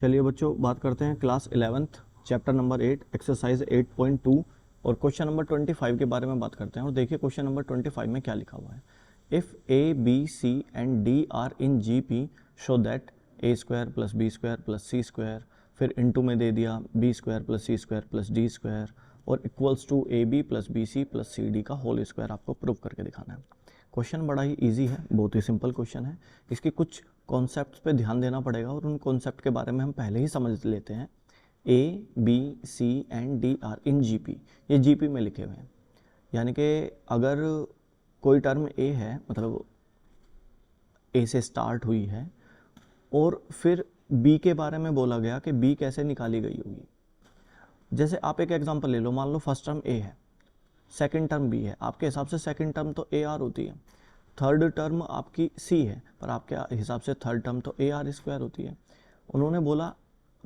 चलिए बच्चों, बात करते हैं class 11th chapter number 8 exercise 8.2 और क्वेश्चन नंबर 25 के बारे में बात करते हैं। और देखिए क्वेश्चन नंबर 25 में क्या लिखा हुआ है। If A B C and D are in G P show that A square plus B square plus C square, फिर इनटू में दे दिया B square plus C square plus D square और equals to A B plus B C plus C D का whole square आपको prove करके दिखाना है। क्वेश्चन बड़ा ही इजी है, बहुत ही सिंपल क्वेश्चन है। इसकी कुछ कॉन्सेप्ट्स पे ध्यान देना पड़ेगा और उन कॉन्सेप्ट के बारे में हम पहले ही समझ लेते हैं। A B C and D are in G P, ये जी पी में लिखे हुए हैं। यानी कि अगर कोई टर्म ए है, मतलब ए से स्टार्ट हुई है और फिर बी के बारे में बोला गया कि बी कैसे निकाली गई होगी। जैसे आप एक एग्जांपल ले लो, मान लो फर्स्ट टर्म ए है, सेकंड टर्म बी है। आपके हिसाब से सेकंड टर्म तो ए आर होती है, थर्ड टर्म आपकी सी है, पर आपके हिसाब से थर्ड टर्म तो ए आर स्क्वायर होती है। उन्होंने बोला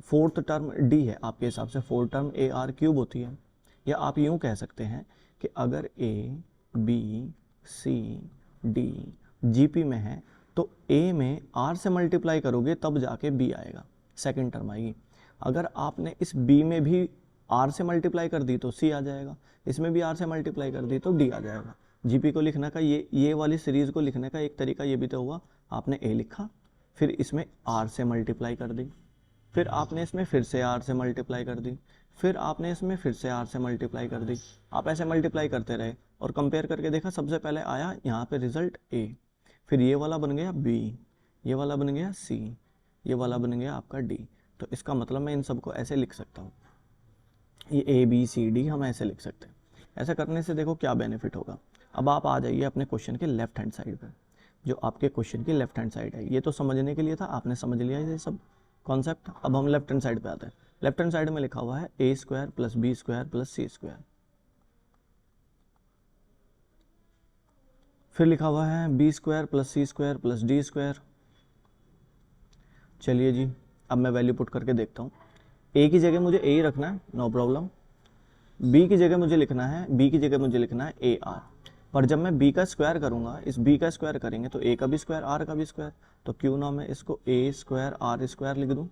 फोर्थ टर्म डी है, आपके हिसाब से fourth term A R cube होती है। या आप यूँ कह सकते हैं कि अगर A B C D G P में है तो ए में आर से मल्टीप्लाई करोगे तब जाके बी आएगा, सेकंड टर्म आएगी। अगर आपने इस बी में भी आर से मल्टीप्लाई कर दी तो सी आ जाएगा, इसमें भी आर से मल्टीप्लाई कर दी तो डी आ जाएगा। जीपी को लिखने का ये वाली सीरीज़ को लिखने का एक तरीका ये भी तो हुआ, आपने ए लिखा, फिर इसमें आर से मल्टीप्लाई कर दी, फिर आपने इसमें फिर से आर से मल्टीप्लाई कर दी, फिर आपने इसमें फिर से आर से मल्टीप्लाई कर दी। आप ऐसे मल्टीप्लाई करते रहे और कंपेयर करके देखा, सबसे पहले आया यहाँ पे रिजल्ट ए, फिर ये वाला बन गया बी, ये वाला बन गया सी, ये वाला बन गया आपका डी। तो इसका मतलब मैं इन सबको ऐसे लिख सकता हूँ, ये ए बी सी डी हम ऐसे लिख सकते हैं। ऐसा करने से देखो क्या बेनिफिट होगा। अब आप आ जाइए अपने क्वेश्चन के लेफ्ट हैंड साइड पे, जो आपके क्वेश्चन की लेफ्ट हैंड साइड है। ये तो समझने के लिए था, आपने समझ लिया ये सब कॉन्सेप्ट। अब हम लेफ्ट हैंड साइड पे आते हैं। लेफ्ट हैंड साइड में लिखा हुआ है A square plus B square plus C square, फिर लिखा हुआ है B square plus C square plus D square. चलिए जी, अब मैं वैल्यू पुट करके देखता हूँ। ए की जगह मुझे ए ही रखना है, नो प्रॉब्लम। बी की जगह मुझे लिखना है, बी की जगह मुझे लिखना है ए आर। पर जब मैं बी का स्क्वायर करूंगा, इस बी का स्क्वायर करेंगे तो ए का भी स्क्वायर आर का भी स्क्वायर, तो क्यों ना मैं इसको ए स्क्वायर आर स्क्वायर लिख दूं।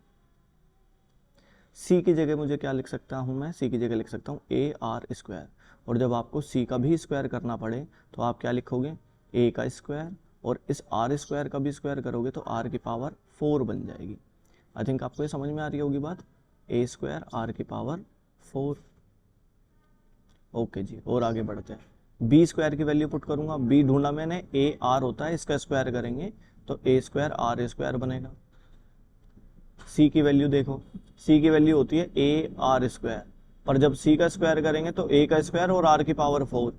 सी की जगह मुझे क्या लिख सकता हूं, मैं सी की जगह लिख सकता हूं ए आर स्क्वायर। और जब आपको सी का भी स्क्वायर करना पड़े तो आप क्या लिखोगे, ए का स्क्वायर, और इस आर स्क्वायर का भी स्क्वायर करोगे तो आर की पावर 4 बन जाएगी। आई थिंक आपको ये समझ में आ रही होगी बात, ए स्क्वायर आर की पावर 4। ओके जी, और आगे बढ़ते हैं। बी स्क्वायर की वैल्यू पुट करूंगा, बी ढूंढा मैंने, ए आर होता है, इसका स्क्वायर करेंगे तो ए स्क्वायर आर स्क्वायर बनेगा। सी की वैल्यू देखो, सी की वैल्यू होती है ए आर स्क्वायर, पर जब सी का स्क्वायर करेंगे तो ए का स्क्वायर और आर की पावर 4,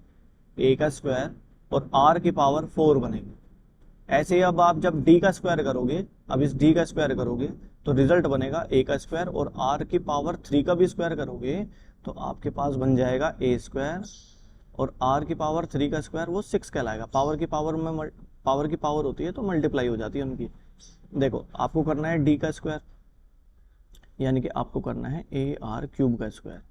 ए का स्क्वायर और आर की पावर 4 बनेगी। ऐसे ही अब आप जब डी का स्क्वायर करोगे, अब इस डी का स्क्वायर करोगे तो रिजल्ट बनेगा ए का स्क्वायर, और आर की पावर 3 का भी स्क्वायर करोगे तो आपके पास बन जाएगा ए स्क्वायर, और आर की पावर 3 का स्क्वायर वो 6 कहलाएगा। पावर की पावर में पावर की पावर होती है तो मल्टीप्लाई हो जाती है उनकी। देखो आपको करना है डी का स्क्वायर, यानी कि आपको करना है ए आर क्यूब का स्क्वायर।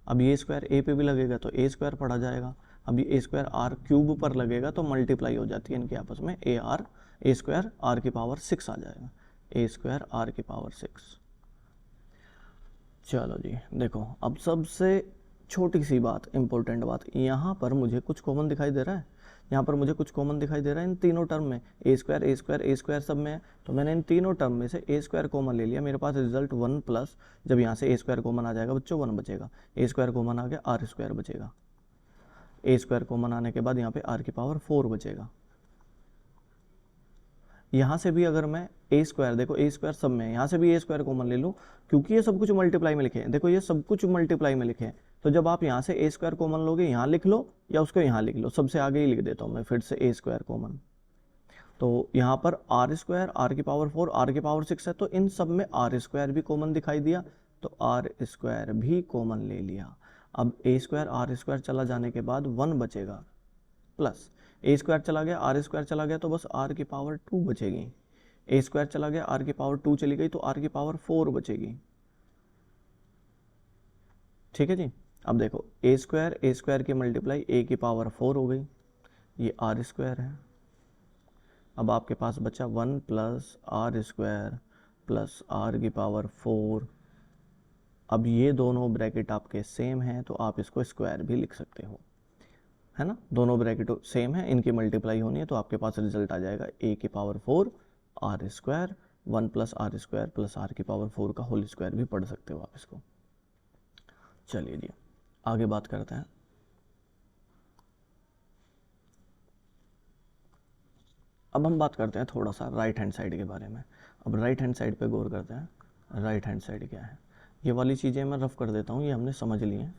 अब ये स्क्वायर ए पे भी लगेगा तो ए स्क्वायर पढ़ा जाएगा। अब ये ए स्क्वायर आर क्यूब पर लगेगा तो मल्टीप्लाई हो जाती है इनके आपस में, ए स्क्वायर आर की पावर 6 आ जाएगा, ए स्क्वायर आर की पावर 6। चलो जी देखो, अब सबसे छोटी सी बात, इंपॉर्टेंट बात, यहाँ पर मुझे कुछ कॉमन दिखाई दे रहा है, यहाँ पर मुझे कुछ कॉमन दिखाई दे रहा है इन तीनों टर्म में। ए स्क्वायर ए स्क्वायर ए स्क्वायर सब में है, तो मैंने इन तीनों टर्म में से ए स्क्वायर कॉमन ले लिया। मेरे पास रिजल्ट 1 प्लस, जब यहाँ से ए स्क्वायर कॉमन आ जाएगा बच्चों 1 बचेगा, ए स्क्वायर कॉमन आ गया आर स्क्वायर बचेगा, ए स्क्वायर कॉमन आने के बाद यहाँ पे आर की पावर 4 बचेगा। यहाँ से भी अगर मैं ए स्क्वायर, देखो ए स्क्वायर सब में, यहाँ से भी ए स्क्वायर कॉमन ले लूँ, क्योंकि ये सब कुछ मल्टीप्लाई में लिखे हैं। देखो ये सब कुछ मल्टीप्लाई में लिखे हैं, तो जब आप यहाँ से ए स्क्वायर कॉमन लोगे, यहाँ लिख लो या उसको यहाँ लिख लो, सबसे आगे ही लिख देता हूँ मैं फिर से ए स्क्वायर कॉमन। तो यहाँ पर आर स्क्वायर आर की पावर 4 आर की पावर 6 है, तो इन सब में आर स्क्वायर भी कॉमन दिखाई दिया तो आर स्क्वायर भी कॉमन ले लिया। अब ए स्क्वायर आर स्क्वायर चला जाने के बाद 1 बचेगा, प्लस ए स्क्वायर चला गया आर स्क्वायर चला गया तो बस आर की पावर 2 बचेगी, ए स्क्वायर चला गया आर की पावर 2 चली गई तो आर की पावर 4 बचेगी। ठीक है जी। अब देखो ए स्क्वायर की मल्टीप्लाई ए की पावर 4 हो गई, ये आर स्क्वायर है। अब आपके पास बचा 1 plus R square plus R की पावर 4। अब ये दोनों ब्रैकेट आपके सेम हैं तो आप इसको स्क्वायर भी लिख सकते हो, है ना। दोनों ब्रैकेट सेम है, इनकी मल्टीप्लाई होनी है तो आपके पास रिजल्ट आ जाएगा ए की power 4 R square, 1 plus R square plus R की पावर 4 का होल स्क्वायर भी पढ़ सकते हो आप इसको। चलिए जी आगे बात करते हैं। अब हम बात करते हैं थोड़ा सा राइट हैंड साइड के बारे में। अब राइट हैंड साइड पे गौर करते हैं। राइट हैंड साइड क्या है, ये वाली चीज़ें मैं रफ कर देता हूँ, ये हमने समझ ली हैं।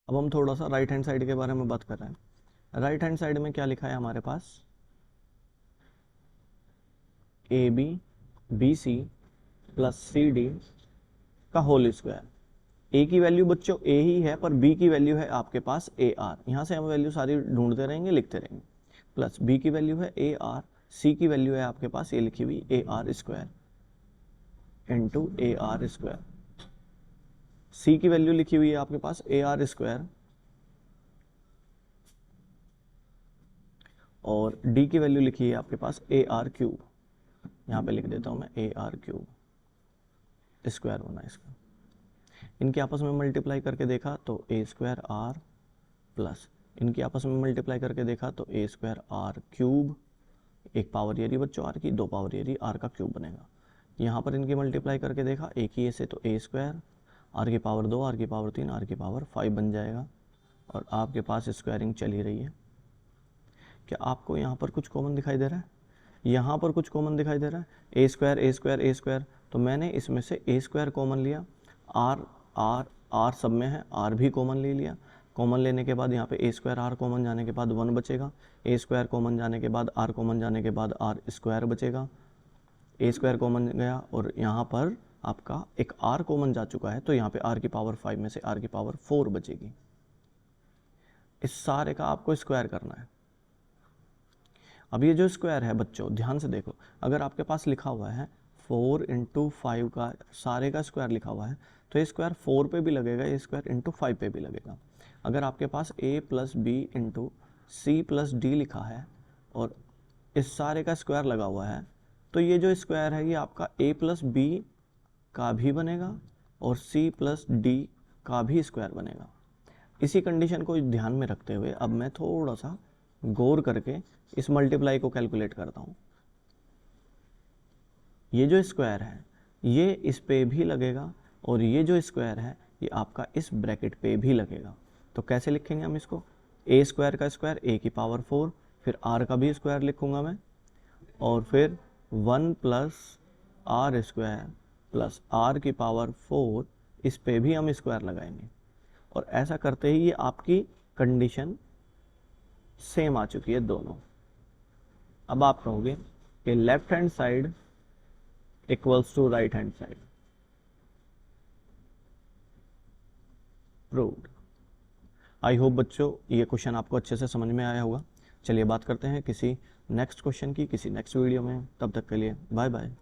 अब हम थोड़ा सा राइट हैंड साइड के बारे में बात कर रहे हैं। राइट हैंड साइड में क्या लिखा है हमारे पास, A B B C plus C D का होल स्क्वायर। ए की वैल्यू बच्चों ए ही है पर बी की वैल्यू है आपके पास ए आर, यहाँ से हम वैल्यू सारी ढूंढते रहेंगे लिखते रहेंगे। प्लस बी की वैल्यू है ए आर, सी की वैल्यू है आपके पास ये लिखी हुई A R square into A R square. C की वैल्यू लिखी हुई है आपके पास ए आर स्क्वायर और डी की वैल्यू लिखी है आपके पास ए आर क्यूब। यहाँ पे लिख देता हूँ मैं ए आर क्यूब, स्क्वायर होना इसका। इनके आपस में मल्टीप्लाई करके देखा तो ए स्क्वायर आर प्लस इनकी आपस में मल्टीप्लाई करके देखा तो ए स्क्वायर आर क्यूब, एक पावर ये रही बच्चों आर की, दो पावर ये रही आर का क्यूब बनेगा। यहाँ पर इनकी मल्टीप्लाई करके देखा एक ही ए से तो ए स्क्वायर आर की पावर 2 आर की पावर 3 आर की पावर 5 बन जाएगा और आपके पास स्क्वायरिंग चल ही रही है। क्या आपको यहाँ पर कुछ कॉमन दिखाई दे रहा है, यहाँ पर कुछ कॉमन दिखाई दे रहा है, A square A square A square, तो मैंने इसमें से ए स्क्वायर कॉमन लिया, आर आर आर सब में है, आर भी कॉमन ले लिया। कॉमन लेने के बाद यहाँ पे ए स्क्वायर आर कॉमन जाने के बाद 1 बचेगा, ए स्क्वायर कॉमन जाने के बाद आर कॉमन जाने के बाद आर स्क्वायर बचेगा, ए स्क्वायर कॉमन गया और यहाँ पर आपका एक आर कॉमन जा चुका है तो यहाँ पे आर की पावर 5 में से आर की पावर 4 बचेगी। इस सारे का आपको स्क्वायर करना है। अब ये जो स्क्वायर है बच्चों ध्यान से देखो, अगर आपके पास लिखा हुआ है 4 इंटू 5 का सारे का स्क्वायर लिखा हुआ है तो ये स्क्वायर 4 पे भी लगेगा, ये स्क्वायर इंटू 5 पे भी लगेगा। अगर आपके पास a plus B into C plus D लिखा है और इस सारे का स्क्वायर लगा हुआ है तो ये जो स्क्वायर है ये आपका a प्लस बी का भी बनेगा और c प्लस डी का भी स्क्वायर बनेगा। इसी कंडीशन को ध्यान में रखते हुए अब मैं थोड़ा सा गौर करके इस मल्टीप्लाई को कैलकुलेट करता हूँ। ये जो स्क्वायर है ये इस पे भी लगेगा और ये जो स्क्वायर है ये आपका इस ब्रैकेट पे भी लगेगा। तो कैसे लिखेंगे हम इसको, ए स्क्वायर का स्क्वायर ए की पावर 4, फिर आर का भी स्क्वायर लिखूंगा मैं और फिर 1 plus R square plus R की पावर 4, इस पे भी हम स्क्वायर लगाएंगे और ऐसा करते ही ये आपकी कंडीशन सेम आ चुकी है दोनों। अब आप कहोगे कि left hand side equals to right hand side, proved. I hope बच्चों ये क्वेश्चन आपको अच्छे से समझ में आया होगा। चलिए बात करते हैं किसी नेक्स्ट क्वेश्चन की किसी नेक्स्ट वीडियो में, तब तक के लिए बाय बाय।